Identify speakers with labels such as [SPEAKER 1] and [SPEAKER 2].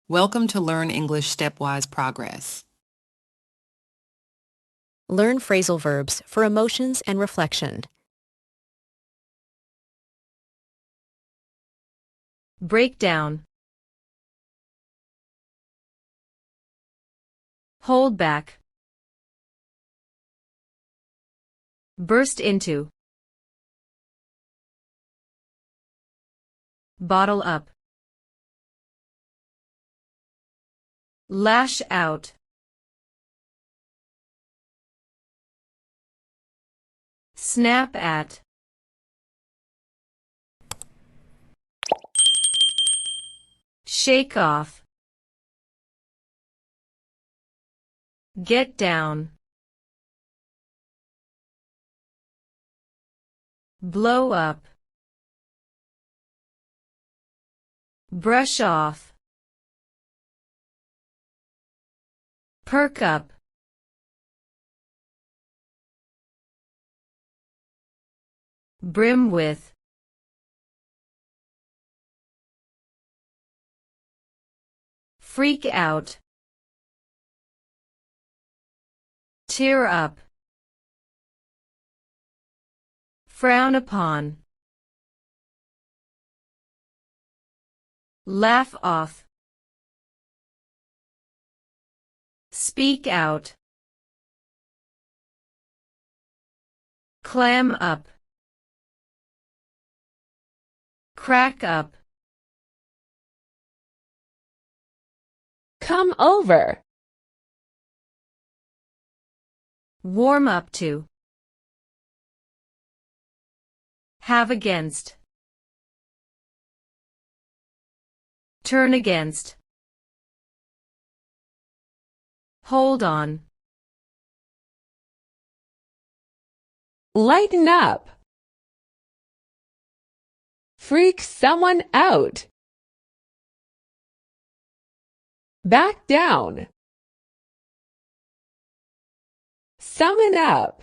[SPEAKER 1] Welcome to Learn English Stepwise Progress.
[SPEAKER 2] Learn phrasal verbs for emotions and reflection.
[SPEAKER 3] Break down. Hold back. Burst into. Bottle up. Lash out. Snap at. Shake off. Get down. Blow up. Brush off. Perk up. Brim with. Freak out. Tear up. Frown upon. Laugh off. Speak out. Clam up. Crack up.
[SPEAKER 4] Come over.
[SPEAKER 3] Warm up to. Have against. Turn against. Hold on.
[SPEAKER 4] Lighten up. Freak someone out. Back down. Summon up.